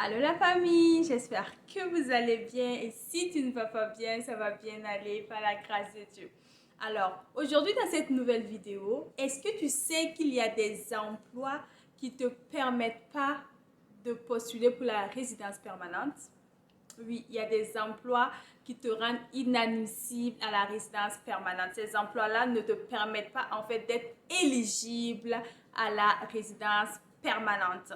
Allô la famille, j'espère que vous allez bien et si tu ne vas pas bien, ça va bien aller par la grâce de Dieu. Alors, aujourd'hui dans cette nouvelle vidéo, est-ce que tu sais qu'il y a des emplois qui ne te permettent pas de postuler pour la résidence permanente? Oui, il y a des emplois qui te rendent inadmissible à la résidence permanente. Ces emplois-là ne te permettent pas en fait d'être éligible à la résidence permanente.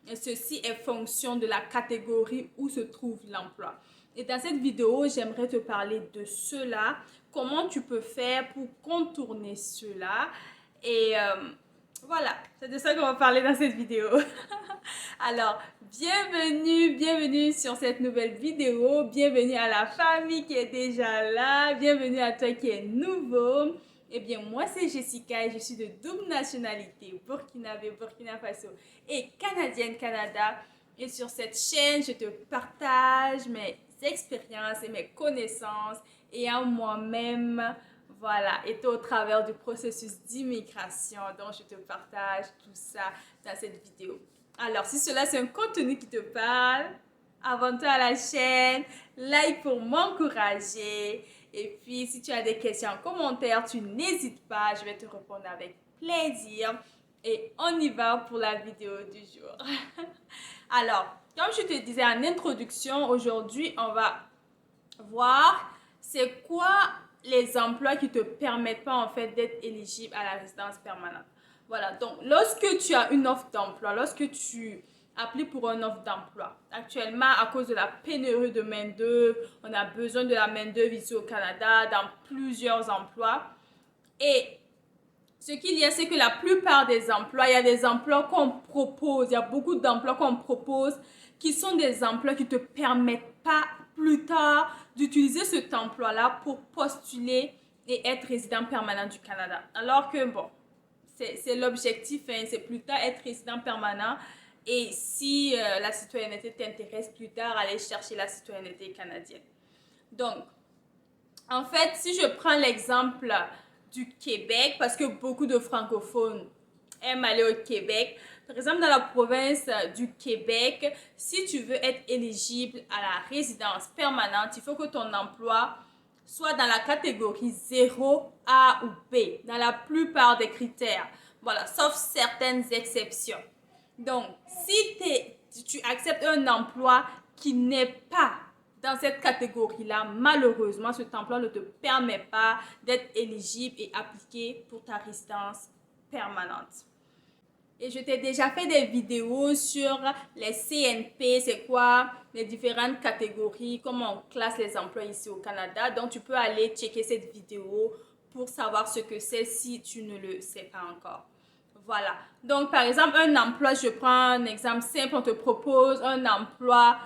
Et ceci est fonction de la catégorie où se trouve l'emploi. Et dans cette vidéo, j'aimerais te parler de cela, comment tu peux faire pour contourner cela. Et voilà, c'est de ça qu'on va parler dans cette vidéo. Alors, bienvenue sur cette nouvelle vidéo. Bienvenue à la famille qui est déjà là. Bienvenue à toi qui est nouveau. Eh bien, moi, c'est Jessica et je suis de double nationalité, burkinabé, Burkina Faso et canadienne, Canada. Et sur cette chaîne, je te partage mes expériences et mes connaissances et à moi-même, voilà, et au travers du processus d'immigration. Donc, je te partage tout ça dans cette vidéo. Alors, si cela c'est un contenu qui te parle, abonne-toi à la chaîne, like pour m'encourager. Et puis, si tu as des questions en commentaire, tu n'hésites pas, je vais te répondre avec plaisir. Et on y va pour la vidéo du jour. Alors, comme je te disais en introduction, aujourd'hui, on va voir c'est quoi les emplois qui te permettent pas en fait d'être éligible à la résidence permanente. Voilà, donc lorsque tu as une offre d'emploi, lorsque tu appliques pour une offre d'emploi, actuellement à cause de la pénurie de main-d'œuvre, on a besoin de la main-d'œuvre ici au Canada dans plusieurs emplois. Et ce qu'il y a, c'est que la plupart des emplois, il y a des emplois qu'on propose, il y a beaucoup d'emplois qu'on propose qui sont des emplois qui ne te permettent pas plus tard d'utiliser cet emploi-là pour postuler et être résident permanent du Canada. Alors que, bon, c'est l'objectif, hein, c'est plus tard être résident permanent et si la citoyenneté t'intéresse plus tard, aller chercher la citoyenneté canadienne. Donc, en fait, si je prends l'exemple du Québec, parce que beaucoup de francophones aiment aller au Québec, par exemple, dans la province du Québec, si tu veux être éligible à la résidence permanente, il faut que ton emploi soit dans la catégorie 0, A ou B, dans la plupart des critères. Voilà, sauf certaines exceptions. Donc, si tu acceptes un emploi qui n'est pas dans cette catégorie-là, malheureusement, cet emploi ne te permet pas d'être éligible et appliqué pour ta résidence permanente. Et je t'ai déjà fait des vidéos sur les CNP, c'est quoi les différentes catégories, comment on classe les emplois ici au Canada. Donc, tu peux aller checker cette vidéo pour savoir ce que c'est si tu ne le sais pas encore. Voilà. Donc, par exemple, un emploi, je prends un exemple simple, on te propose un emploi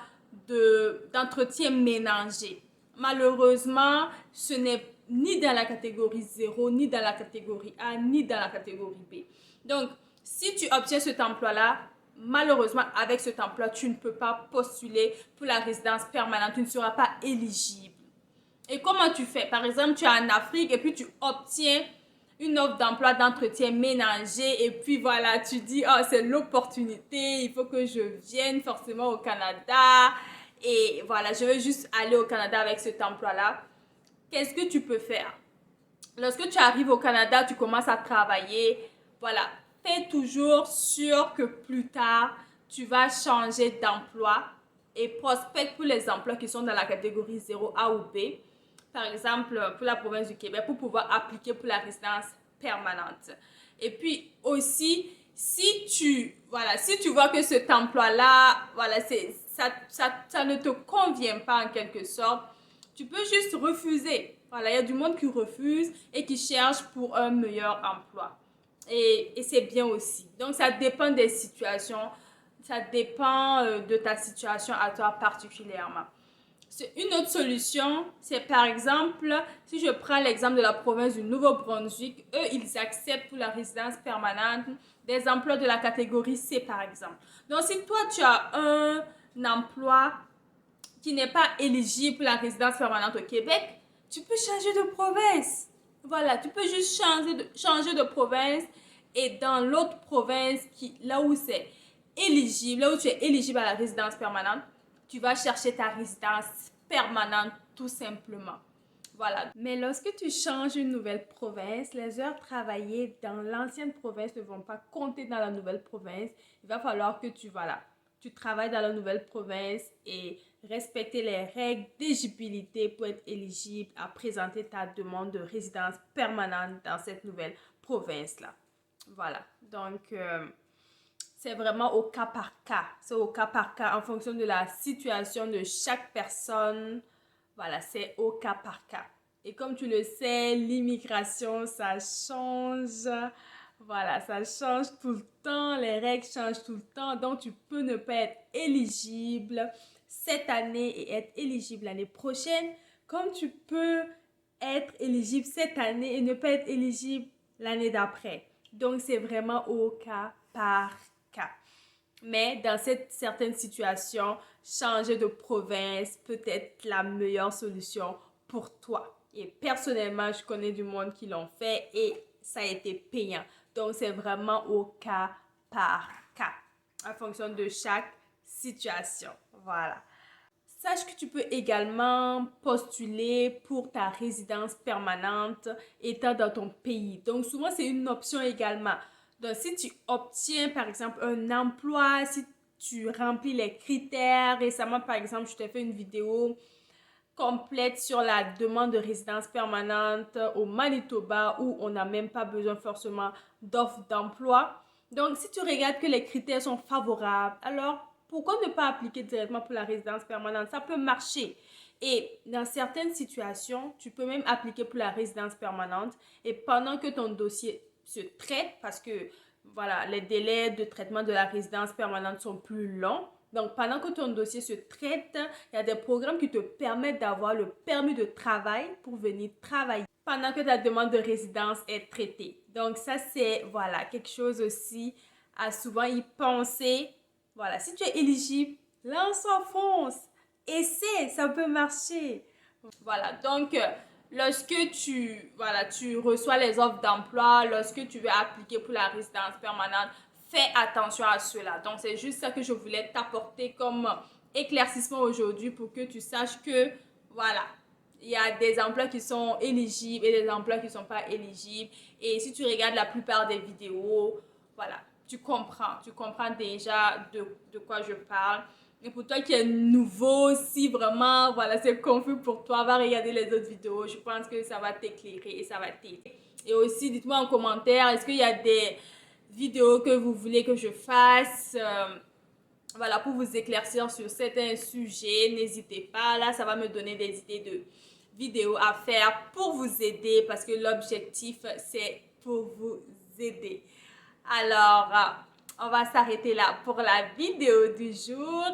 d'entretien ménager. Malheureusement, ce n'est ni dans la catégorie 0, ni dans la catégorie A, ni dans la catégorie B. Donc, si tu obtiens cet emploi-là, malheureusement, avec cet emploi, tu ne peux pas postuler pour la résidence permanente, tu ne seras pas éligible. Et comment tu fais? Par exemple, tu es en Afrique et puis tu obtiens une offre d'emploi d'entretien ménager et puis voilà, tu dis, oh, c'est l'opportunité, il faut que je vienne forcément au Canada et voilà, je veux juste aller au Canada avec cet emploi-là. Qu'est-ce que tu peux faire? Lorsque tu arrives au Canada, tu commences à travailler, voilà, fais toujours sûr que plus tard, tu vas changer d'emploi et prospecte pour les emplois qui sont dans la catégorie 0 A ou B. Par exemple, pour la province du Québec, pour pouvoir appliquer pour la résidence permanente. Et puis aussi, si tu vois que cet emploi-là, voilà, ça ne te convient pas en quelque sorte, tu peux juste refuser. Voilà, il y a du monde qui refuse et qui cherche pour un meilleur emploi. Et c'est bien aussi. Donc, ça dépend des situations. Ça dépend de ta situation à toi particulièrement. Une autre solution, c'est par exemple, si je prends l'exemple de la province du Nouveau-Brunswick, eux, ils acceptent pour la résidence permanente des emplois de la catégorie C, par exemple. Donc, si toi, tu as un emploi qui n'est pas éligible pour la résidence permanente au Québec, tu peux changer de province. Voilà, tu peux juste changer de province et dans l'autre province, là où c'est éligible, là où tu es éligible à la résidence permanente, tu vas chercher ta résidence permanente tout simplement. Voilà. Mais lorsque tu changes une nouvelle province, les heures travaillées dans l'ancienne province ne vont pas compter dans la nouvelle province. Il va falloir que tu travailles dans la nouvelle province et respecter les règles d'éligibilité pour être éligible à présenter ta demande de résidence permanente dans cette nouvelle province-là. Voilà. Donc, c'est vraiment au cas par cas. C'est au cas par cas en fonction de la situation de chaque personne. Voilà, c'est au cas par cas. Et comme tu le sais, l'immigration, ça change. Voilà, ça change tout le temps. Les règles changent tout le temps. Donc, tu peux ne pas être éligible cette année et être éligible l'année prochaine. Comme tu peux être éligible cette année et ne pas être éligible l'année d'après. Donc, c'est vraiment au cas par cas. Mais dans cette certaine situation, changer de province peut être la meilleure solution pour toi. Et personnellement, je connais du monde qui l'ont fait et ça a été payant. Donc, c'est vraiment au cas par cas, en fonction de chaque situation. Voilà. Sache que tu peux également postuler pour ta résidence permanente étant dans ton pays. Donc, souvent, c'est une option également. Donc, si tu obtiens, par exemple, un emploi, si tu remplis les critères, récemment, par exemple, je t'ai fait une vidéo complète sur la demande de résidence permanente au Manitoba où on n'a même pas besoin forcément d'offre d'emploi. Donc, si tu regardes que les critères sont favorables, alors pourquoi ne pas appliquer directement pour la résidence permanente? Ça peut marcher. Et dans certaines situations, tu peux même appliquer pour la résidence permanente et pendant que ton dossier se traite, parce que voilà, les délais de traitement de la résidence permanente sont plus longs. Donc, pendant que ton dossier se traite, il y a des programmes qui te permettent d'avoir le permis de travail pour venir travailler pendant que ta demande de résidence est traitée. Donc, ça, c'est, voilà, quelque chose aussi à souvent y penser. Voilà, si tu es éligible, lance-toi, fonce. Essaie, ça peut marcher. Voilà, donc, lorsque tu reçois les offres d'emploi, lorsque tu veux appliquer pour la résidence permanente, fais attention à cela. Donc, c'est juste ça que je voulais t'apporter comme éclaircissement aujourd'hui pour que tu saches que, voilà, il y a des emplois qui sont éligibles et des emplois qui ne sont pas éligibles. Et si tu regardes la plupart des vidéos, voilà, tu comprends déjà de quoi je parle. Et pour toi qui es nouveau, si vraiment, voilà, c'est confus pour toi, va regarder les autres vidéos. Je pense que ça va t'éclairer et ça va t'aider. Et aussi, dites-moi en commentaire, est-ce qu'il y a des vidéos que vous voulez que je fasse voilà, pour vous éclaircir sur certains sujets? N'hésitez pas. Là, ça va me donner des idées de vidéos à faire pour vous aider parce que l'objectif, c'est pour vous aider. Alors, on va s'arrêter là pour la vidéo du jour.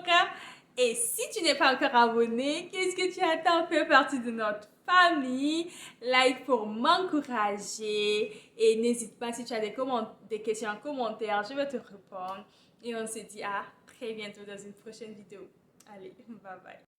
Et si tu n'es pas encore abonné, qu'est-ce que tu attends? Fais partie de notre famille. Like pour m'encourager. Et n'hésite pas, si tu as des questions en commentaire, je vais te répondre. Et on se dit à très bientôt dans une prochaine vidéo. Allez, bye bye.